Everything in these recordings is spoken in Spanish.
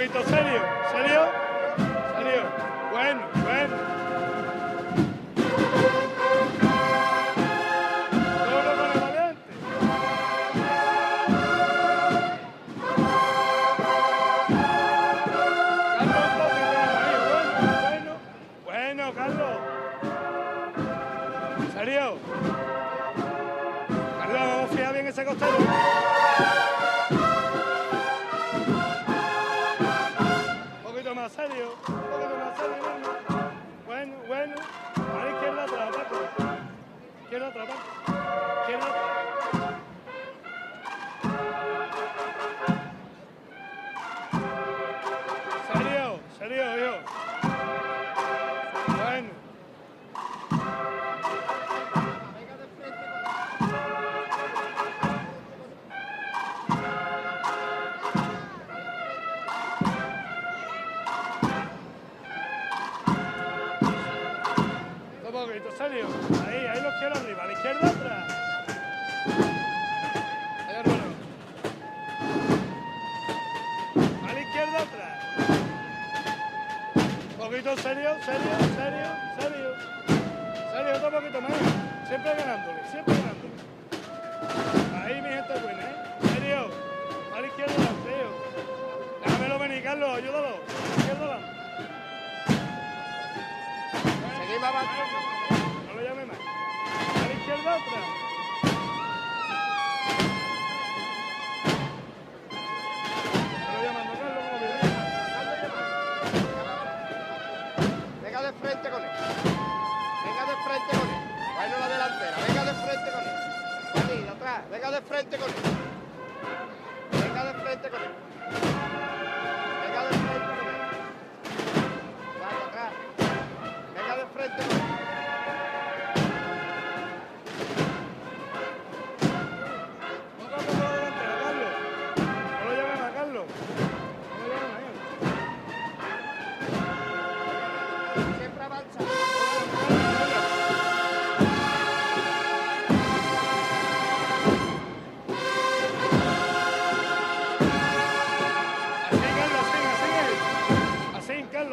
poquito serio, serio, serio. Bueno, bueno. Duro con el valiente. Carlos, un poquito ahí. Bueno, bueno, bueno, Carlos. ¿Serio? Carlos, vamos a fijar bien ese costero. Más serio, un poquito más serio, bueno, bueno, a la izquierda atrás, Paco, izquierda atrás, Paco, izquierda atrás. Serio, serio, hijo. Bueno. Un poquito, serio. Ahí los quiero arriba, a la izquierda atrás. Ahí hermano. A la izquierda atrás. Un poquito serio, serio, serio, serio. Serio, otro poquito más. Siempre ganándole, siempre ganándole. Ahí mi gente buena, ¿eh? Serio. A la izquierda adelante, tío. Déjamelo venir, Carlos, ayúdalo. A la izquierda adelante. Seguimos avanzando. No lo llame más. A la izquierda atrás. No lo llamando, Carlos, como que venga de frente con él. Venga de frente con él. Bueno, la delantera. Venga de frente con él. Vale, de atrás. Venga de frente con él. Venga de frente con él. Venga de frente con él. Vale, atrás. Venga de frente con él.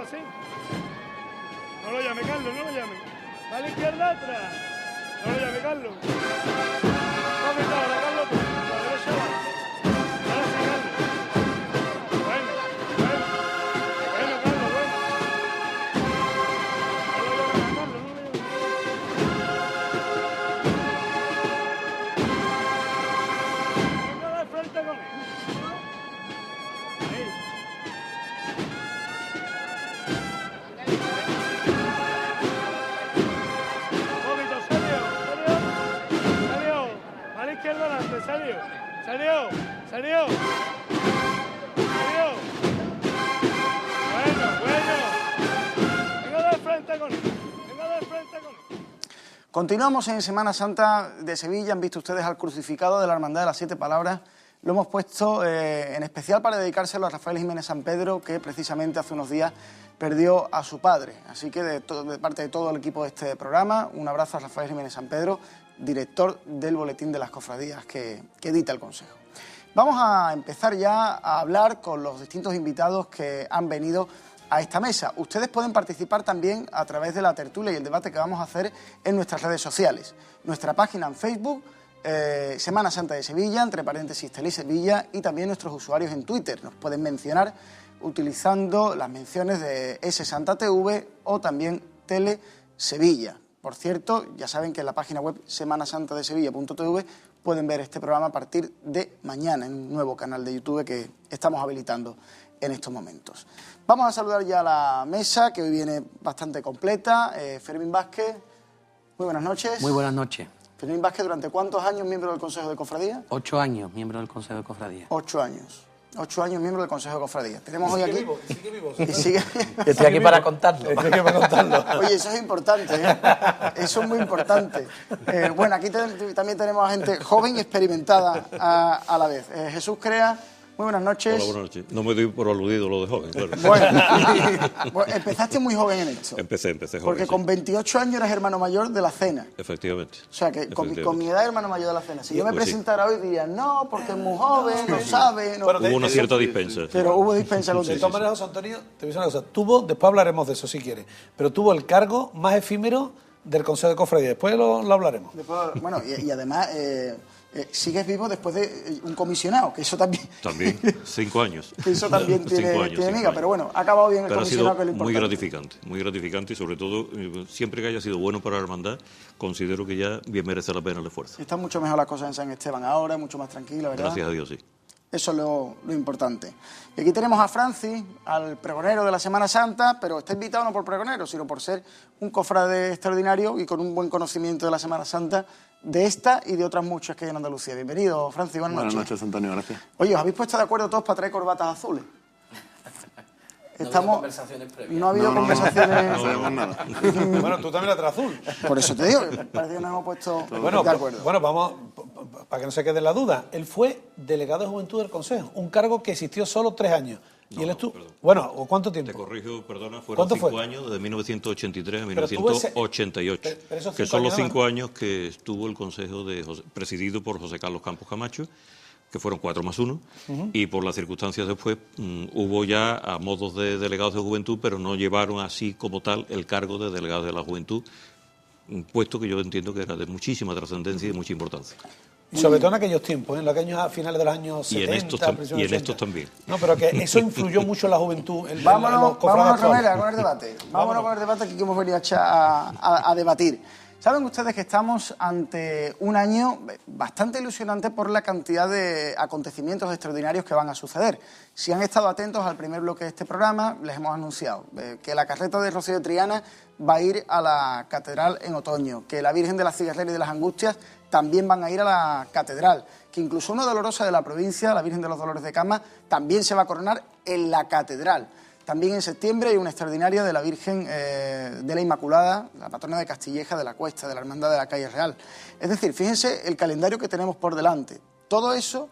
Así. No lo llame, Carlos, no lo llame. A la izquierda atrás. No lo llame, Carlos. Vamos ahora, Carlos, tú. A la derecha va. Ahora sí, Carlos. Bueno, bueno. Bueno, Carlos, bueno. No lo llame, Carlos, no lo llame. Venga de frente con él. Ahí. Izquierda adelante, serio, serio, serio, serio. Bueno, bueno. Venga de frente con él, venga de frente con él. Continuamos en Semana Santa de Sevilla. Han visto ustedes al crucificado de la Hermandad de las Siete Palabras. Lo hemos puesto en especial para dedicárselo a Rafael Jiménez San Pedro, que precisamente hace unos días perdió a su padre. Así que de parte de todo el equipo de este programa, un abrazo a Rafael Jiménez San Pedro, director del Boletín de las Cofradías que edita el Consejo. Vamos a empezar ya a hablar con los distintos invitados que han venido a esta mesa. Ustedes pueden participar también a través de la tertulia y el debate que vamos a hacer en nuestras redes sociales. Nuestra página en Facebook, Semana Santa de Sevilla, entre paréntesis Tele Sevilla, y también nuestros usuarios en Twitter. Nos pueden mencionar utilizando las menciones de SSantaTV o también Tele Sevilla. Por cierto, ya saben que en la página web semanasantadesevilla.tv pueden ver este programa a partir de mañana en un nuevo canal de YouTube que estamos habilitando en estos momentos. Vamos a saludar ya a la mesa, que hoy viene bastante completa. Fermín Vázquez, muy buenas noches. Muy buenas noches. Fermín Vázquez, ¿durante cuántos años miembro del Consejo de Cofradía? 8 años miembro del Consejo de Cofradía. 8 años. 8 años miembro del Consejo de Cofradía. Tenemos hoy aquí... Sigue vivo. Estoy aquí para contarlo. Oye, eso es importante, ¿eh? Eso es muy importante. Bueno, aquí también tenemos a gente joven y experimentada a la vez. Jesús Crea, muy Muy buenas noches. Hola, buenas noches. No me doy por aludido lo de joven, claro. Bueno, empezaste muy joven en esto. Empecé joven. Porque con 28 años eres hermano mayor de la cena. Efectivamente. O sea, que con mi edad hermano mayor de la cena. Si yo me Pues presentara hoy dirían, no, porque es muy joven, no sabe. No. Bueno, Hubo una cierta dispensa. Pero hubo dispensa con De todas maneras, José Antonio, te voy a decir una cosa. Después hablaremos de eso si quieres, pero tuvo el cargo más efímero del Consejo de Cofradía. Después lo hablaremos. Bueno, y además sigues vivo después de un comisionado, que eso también... También, 5 años. Que eso también tiene miga, pero bueno, ha acabado bien el Pero ha sido comisionado, que es lo importante. muy gratificante y sobre todo, siempre que haya sido bueno para la hermandad, considero que ya bien merece la pena el esfuerzo. Están mucho mejor las cosas en San Esteban ahora, mucho más tranquila, ¿verdad? Gracias a Dios, sí. Eso es lo importante. Y aquí tenemos a Francis, al pregonero de la Semana Santa, pero está invitado no por pregonero, sino por ser un cofrade extraordinario y con un buen conocimiento de la Semana Santa, de esta y de otras muchas que hay en Andalucía. Bienvenido, Francis, buenas noches. Buenas noches, Antonio, gracias. Oye, ¿os habéis puesto de acuerdo todos para traer corbatas azules? No ha habido conversaciones previas. No ha habido conversaciones. No sabemos nada. Bueno, tú también la traes azul. Por eso te digo, que parece que nos hemos puesto Bueno, de acuerdo. bueno, vamos, para que no se quede la duda. Él fue delegado de Juventud del Consejo, un cargo que existió solo 3 años. Y él estuvo... perdón. Bueno, ¿o cuánto tiempo? Te corrijo, perdona, fueron ¿Cuánto 5 fue? años, desde 1983 a Pero tuvo ese- 1988, pero esos que 5 son los años 5 años que estuvo el Consejo presidido por José Carlos Campos Camacho, que fueron 4 más 1, y por las circunstancias después hubo ya a modos de delegados de juventud, pero no llevaron así como tal el cargo de delegados de la juventud, un puesto que yo entiendo que era de muchísima trascendencia y de mucha importancia. Y sobre todo en aquellos tiempos, en aquellos a finales de los años 70. Y en principios de estos 80. también. No, pero que eso influyó mucho en la juventud. En los Vámonos, cofrades Romera, actuales. con el debate. Vámonos con el debate que hemos venido a debatir. Saben ustedes que estamos ante un año bastante ilusionante por la cantidad de acontecimientos extraordinarios que van a suceder. Si han estado atentos al primer bloque de este programa, les hemos anunciado que la carreta de Rocío de Triana va a ir a la catedral en otoño, que la Virgen de la Cigarrera y de las Angustias también van a ir a la catedral, que incluso una dolorosa de la provincia, la Virgen de los Dolores de Cama, también se va a coronar en la catedral. También en septiembre hay una extraordinaria de la Virgen de la Inmaculada, la patrona de Castilleja, de la Cuesta, de la Hermandad de la Calle Real. Es decir, fíjense el calendario que tenemos por delante. Todo eso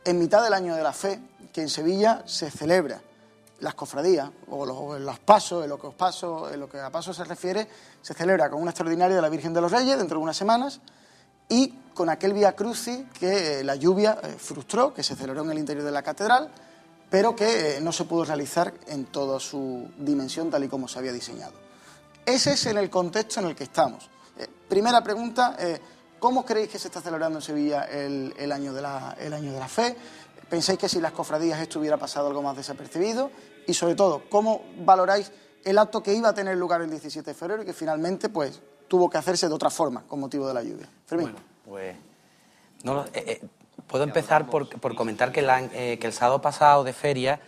en mitad del Año de la Fe, que en Sevilla se celebra. Las cofradías, o los pasos, en lo que a pasos se refiere, se celebra con una extraordinaria de la Virgen de los Reyes dentro de unas semanas y con aquel Vía Crucis que la lluvia frustró, que se celebró en el interior de la catedral, pero que no se pudo realizar en toda su dimensión tal y como se había diseñado. Ese es en el contexto en el que estamos. Primera pregunta, ¿cómo creéis que se está celebrando en Sevilla el año de la Fe? ¿Pensáis que si las cofradías esto hubiera pasado algo más desapercibido? Y sobre todo, ¿cómo valoráis el acto que iba a tener lugar el 17 de febrero y que finalmente pues tuvo que hacerse de otra forma con motivo de la lluvia? Fermín. Bueno, pues... puedo empezar por comentar que el sábado pasado de feria,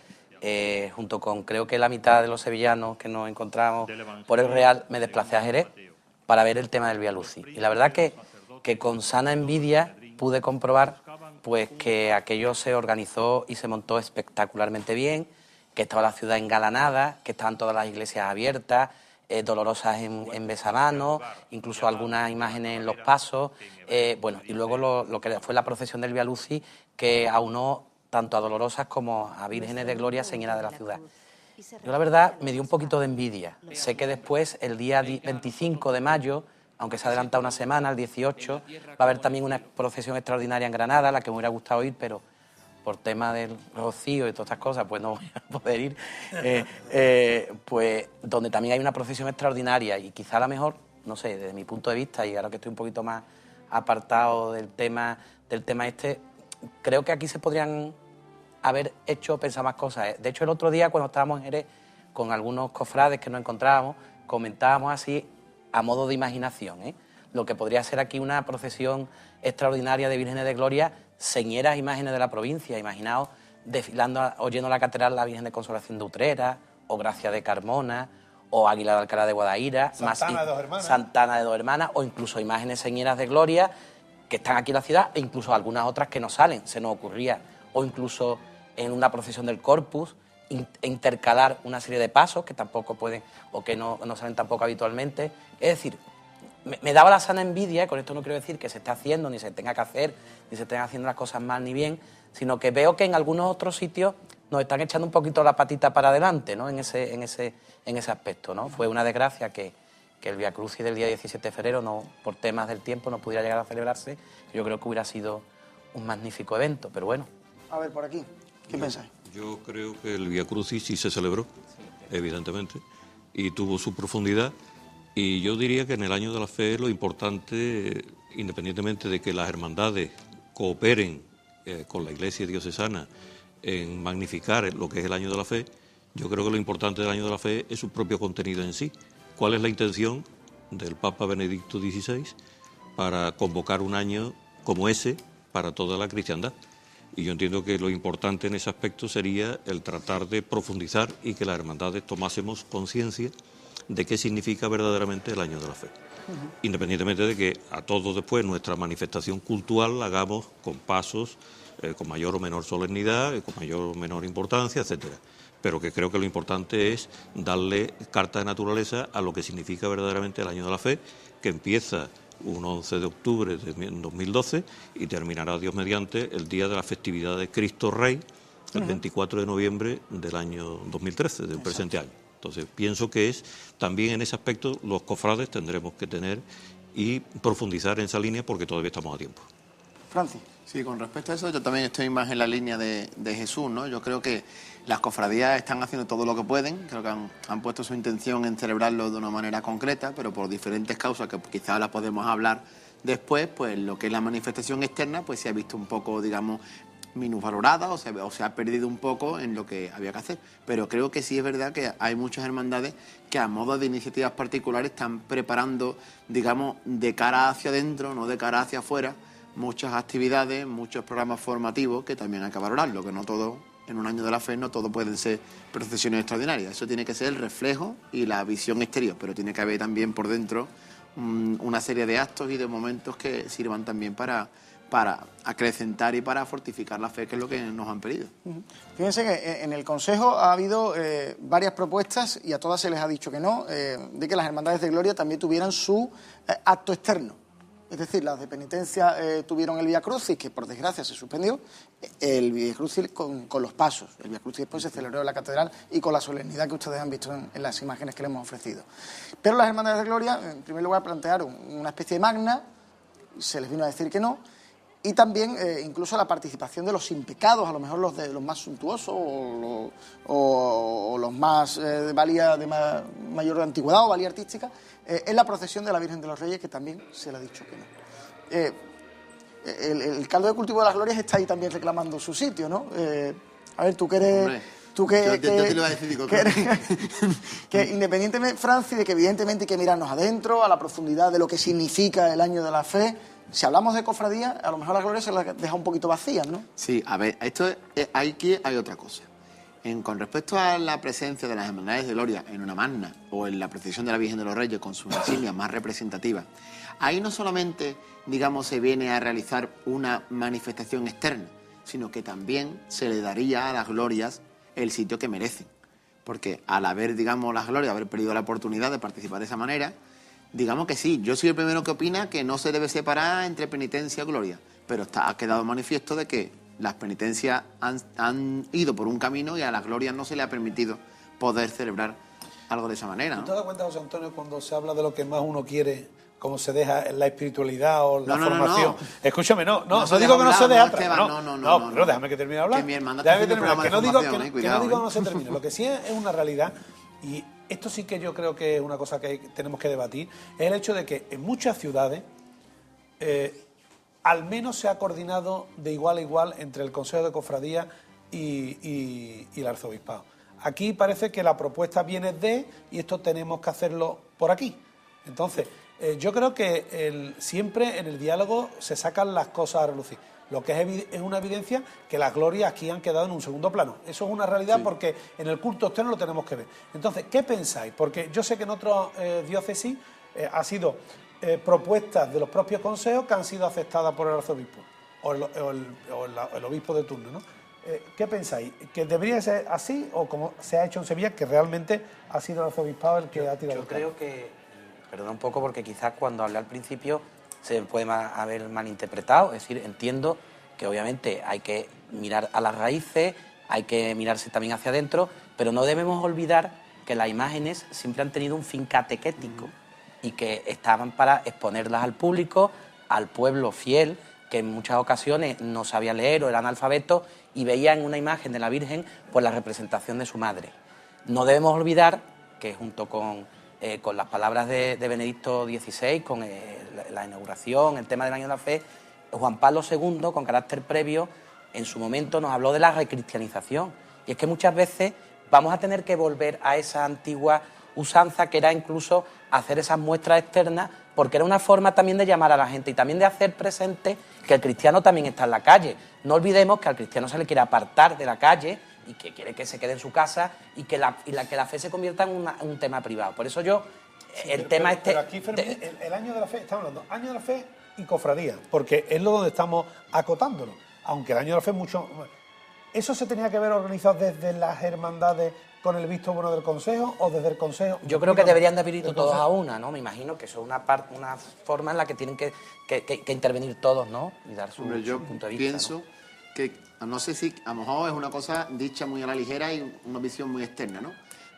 junto con creo que la mitad de los sevillanos que nos encontramos por el Real, me desplacé a Jerez para ver el tema del Vía Lucis. Y la verdad que con sana envidia pude comprobar pues que aquello se organizó y se montó espectacularmente bien, que estaba la ciudad engalanada, que estaban todas las iglesias abiertas, dolorosas en besamanos, incluso algunas imágenes en los pasos, bueno, y luego lo que fue la procesión del Vía Lucis, que aunó tanto a dolorosas como a vírgenes de gloria señora de la ciudad. Yo la verdad me dio un poquito de envidia. Sé que después, el día 25 de mayo, aunque se ha adelantado una semana, el 18, va a haber también una procesión extraordinaria en Granada, a la que me hubiera gustado ir, pero por tema del rocío y todas estas cosas, pues no voy a poder ir, pues donde también hay una procesión extraordinaria y quizá a lo mejor, no sé, desde mi punto de vista, y ahora que estoy un poquito más apartado del tema este, creo que aquí se podrían haber pensado más cosas. De hecho, el otro día, cuando estábamos en Jerez, con algunos cofrades que nos encontrábamos, comentábamos así, a modo de imaginación, lo que podría ser aquí una procesión extraordinaria de vírgenes de gloria, señeras imágenes de la provincia. Imaginaos desfilando, oyendo la catedral la Virgen de Consolación de Utrera, o Gracia de Carmona, o Águila de Alcalá de Guadaira, Santana de Dos Hermanas, o incluso imágenes señeras de gloria que están aquí en la ciudad, e incluso algunas otras que no salen, se nos ocurría, o incluso en una procesión del Corpus, intercalar una serie de pasos que tampoco pueden, o que no salen tampoco habitualmente. Es decir, me daba la sana envidia, y con esto no quiero decir que se esté haciendo, ni se tenga que hacer, ni se estén haciendo las cosas mal ni bien, sino que veo que en algunos otros sitios nos están echando un poquito la patita para adelante, ¿no? En ese aspecto, ¿no? Fue una desgracia que el Vía Crucis del día 17 de febrero, no, por temas del tiempo, no pudiera llegar a celebrarse. Yo creo que hubiera sido un magnífico evento, pero bueno. A ver, por aquí, ¿qué pensáis? Yo creo que el Vía Crucis sí se celebró, evidentemente, y tuvo su profundidad. Y yo diría que en el Año de la Fe lo importante, independientemente de que las hermandades cooperen con la Iglesia diocesana en magnificar lo que es el Año de la Fe, yo creo que lo importante del Año de la Fe es su propio contenido en sí. ¿Cuál es la intención del Papa Benedicto XVI para convocar un año como ese para toda la cristiandad? Y yo entiendo que lo importante en ese aspecto sería el tratar de profundizar y que las hermandades tomásemos conciencia de qué significa verdaderamente el Año de la Fe. Independientemente de que a todos después nuestra manifestación cultural la hagamos con pasos, con mayor o menor solemnidad, con mayor o menor importancia, etcétera. Pero que creo que lo importante es darle carta de naturaleza a lo que significa verdaderamente el Año de la Fe, que empieza un 11 de octubre de 2012 y terminará, Dios mediante, el día de la festividad de Cristo Rey, el 24 de noviembre del año 2013, del presente año. Entonces, pienso que es también en ese aspecto los cofrades tendremos que tener y profundizar en esa línea porque todavía estamos a tiempo. Francis. Sí, con respecto a eso, yo también estoy más en la línea de Jesús, ¿no? Yo creo que las cofradías están haciendo todo lo que pueden, creo que han puesto su intención en celebrarlo de una manera concreta, pero por diferentes causas que quizás las podemos hablar después, pues lo que es la manifestación externa, pues se ha visto un poco, digamos, minusvalorada o se ha perdido un poco en lo que había que hacer. Pero creo que sí es verdad que hay muchas hermandades que a modo de iniciativas particulares están preparando, digamos, de cara hacia adentro, no de cara hacia afuera, muchas actividades, muchos programas formativos que también hay que valorarlo, que no todo, en un Año de la Fe, no todo pueden ser procesiones extraordinarias. Eso tiene que ser el reflejo y la visión exterior, pero tiene que haber también por dentro una serie de actos y de momentos que sirvan también para acrecentar y para fortificar la fe, que es lo que nos han pedido. Fíjense que en el Consejo ha habido varias propuestas y a todas se les ha dicho que no, de que las hermandades de Gloria también tuvieran su acto externo. Es decir, las de penitencia tuvieron el Vía Crucis, que por desgracia se suspendió, el Vía Crucis con los pasos. El Vía Crucis después se celebró en la catedral y con la solemnidad que ustedes han visto en las imágenes que les hemos ofrecido. Pero las hermandades de Gloria, en primer lugar, plantearon una especie de magna, se les vino a decir que no, y también incluso la participación de los sin pecados, a lo mejor los más suntuosos o los más de mayor antigüedad o valía artística, en la procesión de la Virgen de los Reyes, que también se le ha dicho que no. El caldo de cultivo de las glorias está ahí también reclamando su sitio, ¿no? A ver, tú que eres... Hombre, tú que, yo te lo iba a decir, digo, que independientemente, Francis, de que evidentemente hay que mirarnos adentro, a la profundidad de lo que significa el Año de la Fe. Si hablamos de cofradía, a lo mejor las glorias se las deja un poquito vacías, ¿no? Sí, a ver, hay otra cosa. Con respecto a la presencia de las hermandades de Gloria en una magna o en la procesión de la Virgen de los Reyes con sus insignias más representativas, ahí no solamente, digamos, se viene a realizar una manifestación externa, sino que también se le daría a las glorias el sitio que merecen. Porque al haber, digamos, las glorias, haber perdido la oportunidad de participar de esa manera, digamos que sí, yo soy el primero que opina que no se debe separar entre penitencia y gloria, pero ha quedado manifiesto de que las penitencias han ido por un camino y a las glorias no se le ha permitido poder celebrar algo de esa manera, ¿no? ¿Te das cuenta, José Antonio, cuando se habla de lo que más uno quiere, cómo se deja la espiritualidad o la formación? No. Escúchame, no se digo que no se deja hablar, atrás. No, pero déjame que termine de hablar. Que mi hermana déjame está que termine. haciendo Que no digo programa de que no formación, digo que no cuidado, se termine. Lo que sí es una realidad, y esto sí que yo creo que es una cosa que tenemos que debatir, es el hecho de que en muchas ciudades al menos se ha coordinado de igual a igual entre el Consejo de Cofradía y el Arzobispado. Aquí parece que la propuesta viene y esto tenemos que hacerlo por aquí. Entonces, yo creo que siempre en el diálogo se sacan las cosas a relucir. Lo que es una evidencia que las glorias aquí han quedado en un segundo plano. Eso es una realidad, sí, porque en el culto externo lo tenemos que ver. Entonces, ¿qué pensáis? Porque yo sé que en otras diócesis ha sido propuestas de los propios consejos que han sido aceptadas por el arzobispo o el obispo de turno, ¿no? ¿Qué pensáis? ¿Que debería ser así o como se ha hecho en Sevilla, que realmente ha sido el arzobispado el que ha tirado? Yo creo que Perdona un poco porque quizás cuando hablé al principio se puede haber malinterpretado. Es decir, entiendo que obviamente hay que mirar a las raíces, hay que mirarse también hacia adentro, pero no debemos olvidar que las imágenes siempre han tenido un fin catequético y que estaban para exponerlas al público, al pueblo fiel, que en muchas ocasiones no sabía leer o era analfabeto y veía en una imagen de la Virgen pues la representación de su madre. No debemos olvidar que junto con las palabras de Benedicto XVI, con la inauguración, el tema del Año de la Fe, Juan Pablo II, con carácter previo, en su momento nos habló de la recristianización. Y es que muchas veces vamos a tener que volver a esa antigua usanza que era incluso hacer esas muestras externas, porque era una forma también de llamar a la gente y también de hacer presente que el cristiano también está en la calle. No olvidemos que al cristiano se le quiere apartar de la calle y que quiere que se quede en su casa y que la fe se convierta en un tema privado. Por eso yo, Pero aquí, Fermín, el Año de la Fe, estamos hablando Año de la Fe y cofradía, porque es lo donde estamos acotándolo. Aunque el Año de la Fe es mucho... ¿Eso se tenía que haber organizado desde las hermandades con el visto bueno del Consejo o desde el Consejo? Yo creo que deberían de haber ido todos a una, ¿no? Me imagino que eso es una forma en la que tienen que intervenir todos, ¿no? Y dar su punto de vista. Pienso que, no sé si a lo mejor es una cosa dicha muy a la ligera y una visión muy externa, ¿no?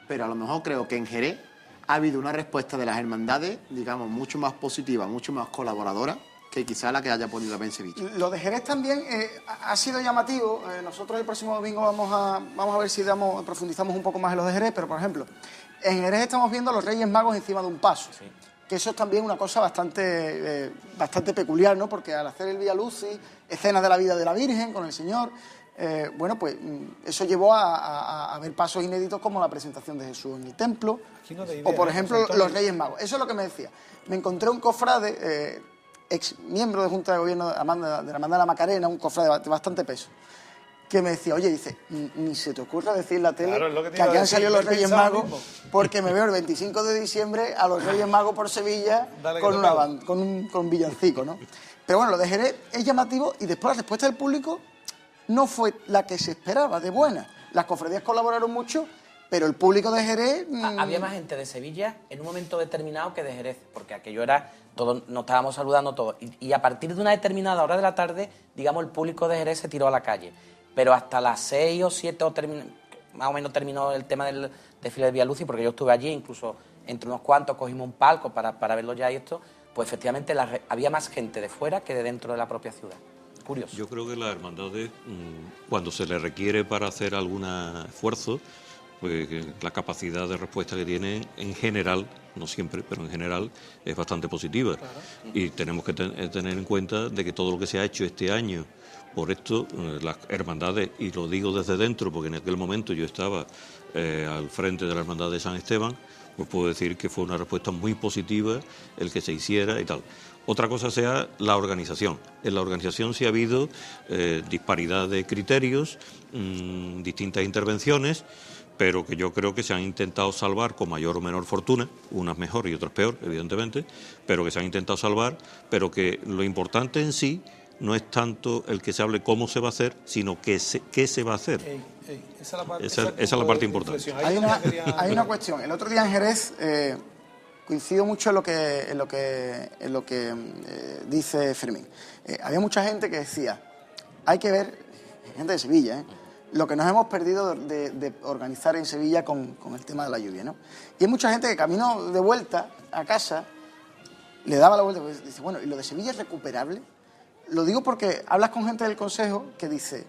Pero a lo mejor creo que en Jerez ha habido una respuesta de las hermandades, digamos, mucho más positiva, mucho más colaboradora, que quizá la que haya podido haber en Sevilla. Lo de Jerez también ha sido llamativo. Nosotros el próximo domingo vamos a ver si profundizamos un poco más en lo de Jerez, pero por ejemplo, en Jerez estamos viendo a los Reyes Magos encima de un paso. Sí. Que eso es también una cosa bastante peculiar, ¿no? Porque al hacer el Vía Lucis, escenas de la vida de la Virgen con el Señor, bueno, pues eso llevó a ver pasos inéditos como la presentación de Jesús en el templo, o por ejemplo los Reyes Magos. Eso es lo que me decía. Me encontré un cofrade, ex miembro de Junta de Gobierno de la Hermandad de la Macarena, un cofrade de bastante peso, que me decía, oye, dice, ni se te ocurra decir en la tele que aquí han salido los Reyes Magos, porque me veo el 25 de diciembre a los Reyes Magos por Sevilla con un villancico, ¿no? Pero bueno, lo de Jerez es llamativo y después la respuesta del público no fue la que se esperaba, de buena. Las cofradías colaboraron mucho, pero el público de Jerez... Había más gente de Sevilla en un momento determinado que de Jerez, porque aquello era... Todos nos estábamos saludando todos. Y a partir de una determinada hora de la tarde, digamos, el público de Jerez se tiró a la calle. Pero hasta las 6 o 7, más o menos terminó el tema del desfile de Vía Lucis, porque yo estuve allí, incluso entre unos cuantos cogimos un palco para verlo ya y esto, pues efectivamente había más gente de fuera que de dentro de la propia ciudad. Curioso. Yo creo que las hermandades, cuando se les requiere para hacer algún esfuerzo, pues la capacidad de respuesta que tienen en general, no siempre, pero en general, es bastante positiva. Claro. Y tenemos que tener en cuenta de que todo lo que se ha hecho este año, por esto, las hermandades, y lo digo desde dentro, porque en aquel momento yo estaba al frente de la hermandad de San Esteban, pues puedo decir que fue una respuesta muy positiva el que se hiciera y tal. Otra cosa sea la organización. En la organización sí ha habido disparidad de criterios, distintas intervenciones, pero que yo creo que se han intentado salvar con mayor o menor fortuna, unas mejor y otras peor, evidentemente, pero que se han intentado salvar, pero que lo importante en sí no es tanto el que se hable cómo se va a hacer, sino qué se va a hacer. Esa es la parte importante. Hay una cuestión. El otro día en Jerez coincido mucho en lo que dice Fermín. Había mucha gente que decía, hay que ver, gente de Sevilla, lo que nos hemos perdido de organizar en Sevilla con el tema de la lluvia, ¿no? Y hay mucha gente que camino de vuelta a casa, le daba la vuelta y dice, bueno, ¿y lo de Sevilla es recuperable? Lo digo porque hablas con gente del Consejo que dice,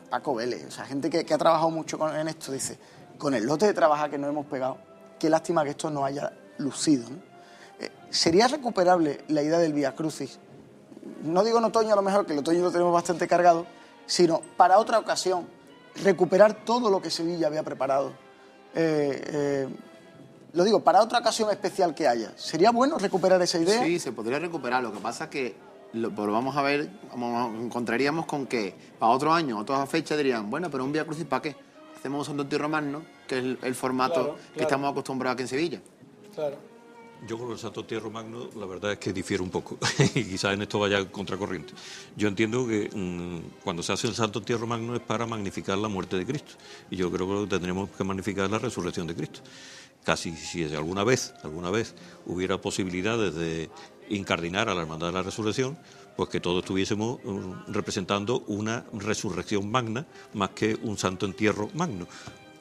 Paco Vélez, o sea, gente que ha trabajado mucho en esto, dice, con el lote de trabajo que nos hemos pegado, qué lástima que esto no haya lucido, ¿no? ¿Sería recuperable la idea del Vía Crucis? No digo en otoño a lo mejor, que el otoño lo tenemos bastante cargado, sino para otra ocasión, recuperar todo lo que Sevilla había preparado. Lo digo, para otra ocasión especial que haya. ¿Sería bueno recuperar esa idea? Sí, se podría recuperar. Lo que pasa es que vamos a ver, encontraríamos con que para otro año, otra fecha dirían, bueno, pero un Vía Crucis ¿para qué? Hacemos un Santo Romano, que es el formato que estamos acostumbrados aquí en Sevilla. Claro. Yo con el Santo Entierro Magno la verdad es que difiero un poco y quizás en esto vaya contracorriente. Yo entiendo que cuando se hace el Santo Entierro Magno es para magnificar la muerte de Cristo y yo creo que tendremos que magnificar la resurrección de Cristo. Casi si alguna vez hubiera posibilidades de incardinar a la Hermandad de la Resurrección, pues que todos estuviésemos representando una resurrección magna más que un Santo Entierro Magno,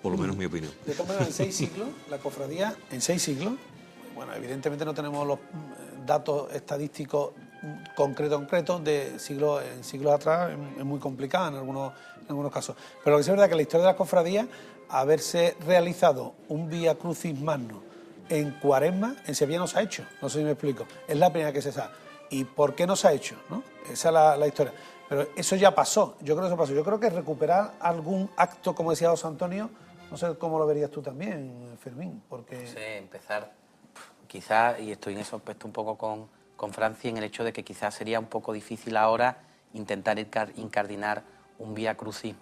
por lo menos mi opinión. De todas maneras, en 6 siglos, la cofradía, en 6 siglos, bueno, evidentemente no tenemos los datos estadísticos concretos de siglos atrás, es muy complicado en algunos casos. Pero lo que sí es verdad que la historia de la cofradía, haberse realizado un Vía Crucis Magno en Cuaresma, en Sevilla no se ha hecho, no sé si me explico, es la primera que se sabe. ¿Y por qué no se ha hecho? ¿No? Esa es la historia. Pero eso ya pasó, yo creo que eso pasó. Yo creo que recuperar algún acto, como decía José Antonio, no sé cómo lo verías tú también, Fermín, porque... No sé, empezar, quizás, y estoy en eso puesto un poco con Franci, en el hecho de que quizás sería un poco difícil ahora intentar incardinar un Vía Crucis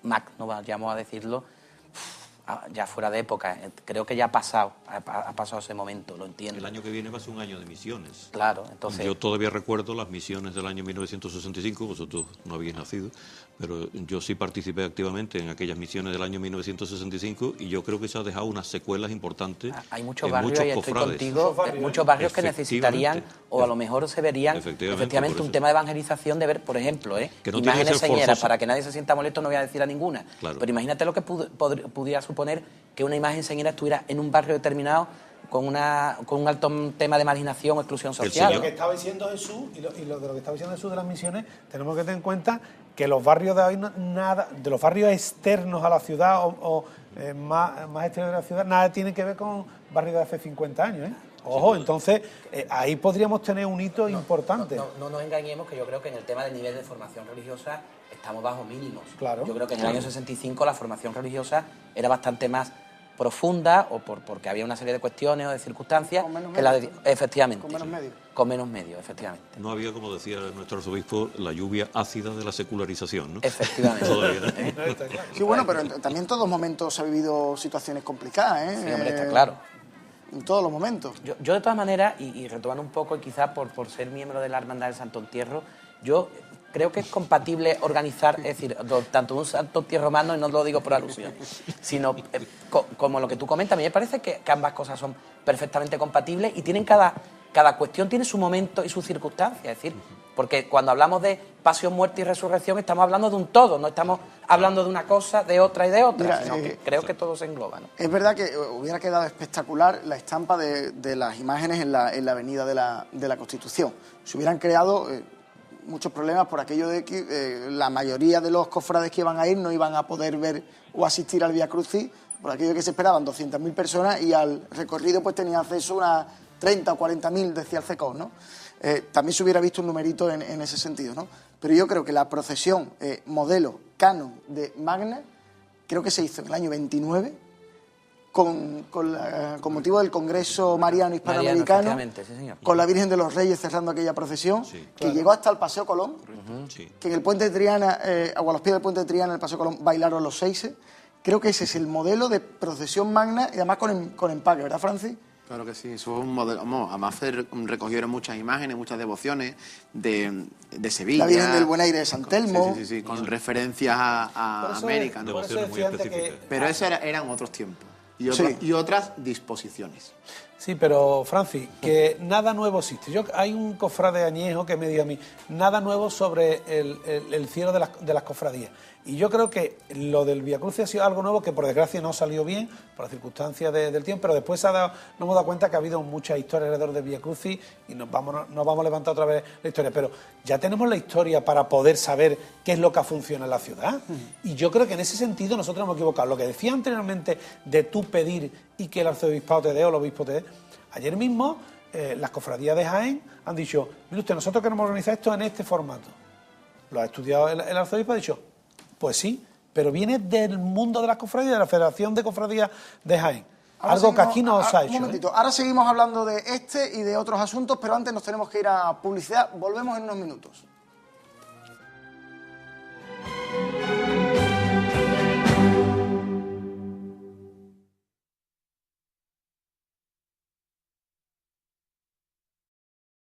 magno, vayamos a decirlo, ya fuera de época. Creo que ya ha pasado ese momento, lo entiendo. El año que viene va a ser un año de misiones. Claro, entonces... Yo todavía recuerdo las misiones del año 1965, vosotros no habéis nacido, pero yo sí participé activamente en aquellas misiones del año 1965 y yo creo que se ha dejado unas secuelas importantes. Hay muchos barrios, y estoy contigo, muchos barrios que necesitarían, o a lo mejor se verían efectivamente un tema de evangelización, de ver, por ejemplo, que no imágenes señeras, para que nadie se sienta molesto, no voy a decir a ninguna, claro. Pero imagínate lo que pudiera suponer que una imagen señera estuviera en un barrio determinado con un alto tema de marginación o exclusión social. Lo que estaba diciendo Jesús, y lo de lo que estaba diciendo Jesús de las misiones, tenemos que tener en cuenta que los barrios de hoy, de los barrios externos a la ciudad o más exteriores de la ciudad, nada tiene que ver con barrios de hace 50 años, ¿eh? Ojo, entonces ahí podríamos tener un hito importante. No nos engañemos, que yo creo que en el tema del nivel de formación religiosa estamos bajo mínimos. Claro. Yo creo que en el año 65 la formación religiosa era bastante más profunda, o porque había una serie de cuestiones o de circunstancias que la de, efectivamente, con menos medios. Con menos medios, efectivamente. No había, como decía nuestro arzobispo, la lluvia ácida de la secularización, ¿no? Efectivamente. Todavía, ¿no? Sí, bueno, pero también en todos momentos se ha vivido situaciones complicadas, ¿eh? Sí, hombre, está claro. En todos los momentos. Yo de todas maneras, y retomando un poco, y quizás por ser miembro de la Hermandad del Santo Entierro, yo creo que es compatible organizar, es decir, tanto un Santo Entierro Magno, y no lo digo por alusión, sino como lo que tú comentas, a mí me parece que ambas cosas son perfectamente compatibles y tienen cada cuestión tiene su momento y su circunstancia, es decir, porque cuando hablamos de pasión, muerte y resurrección estamos hablando de un todo, no estamos hablando de una cosa, de otra y de otra. Mira, sino que creo que todo se engloba, ¿no? Es verdad que hubiera quedado espectacular la estampa de las imágenes en la avenida de la Constitución. Se hubieran creado muchos problemas por aquello de que la mayoría de los cofrades que iban a ir no iban a poder ver o asistir al Vía Crucis, por aquello de que se esperaban 200.000 personas y al recorrido pues tenía acceso unas 30 o 40.000, decía el CECOS, ¿no? También se hubiera visto un numerito en ese sentido, ¿no? Pero yo creo que la procesión modelo canon de Magna, creo que se hizo en el año 29, con motivo del Congreso Mariano Hispanoamericano, sí, señor. con la Virgen de los Reyes cerrando aquella procesión, sí, que claro, llegó hasta el Paseo Colón, sí, que en el Puente de Triana, o a los pies del Puente de Triana, en el Paseo Colón, bailaron los seises. Creo que ese es el modelo de procesión magna, y además con empaque, ¿verdad, Francis? Claro que sí, eso es un modelo. Además recogieron muchas imágenes, muchas devociones de Sevilla. La Virgen del Buen Aire de San Telmo. Sí, con referencias a América, ¿no? Devociones muy específicas. Pero eso eran otros tiempos y otras disposiciones. Sí, pero Francis, que nada nuevo existe. Hay un cofrade añejo que me diga a mí, nada nuevo sobre el cielo de las cofradías. Y yo creo que lo del Vía Crucis ha sido algo nuevo que por desgracia no salió bien, por las circunstancias del tiempo, pero después nos hemos dado cuenta que ha habido muchas historias alrededor del Vía Crucis y nos vamos a levantar otra vez la historia. Pero ya tenemos la historia para poder saber qué es lo que funciona en la ciudad. Y yo creo que en ese sentido nosotros hemos equivocado. Lo que decía anteriormente de tú pedir y que el arzobispado te dé o el obispo te dé. Ayer mismo las cofradías de Jaén han dicho, mire usted, nosotros queremos organizar esto en este formato. Lo ha estudiado el arzobispo, ha dicho, pues sí, pero viene del mundo de las cofradías, de la Federación de Cofradías de Jaén. Algo que aquí no se ha hecho. Un momentito, ahora seguimos hablando de este y de otros asuntos, pero antes nos tenemos que ir a publicidad. Volvemos en unos minutos.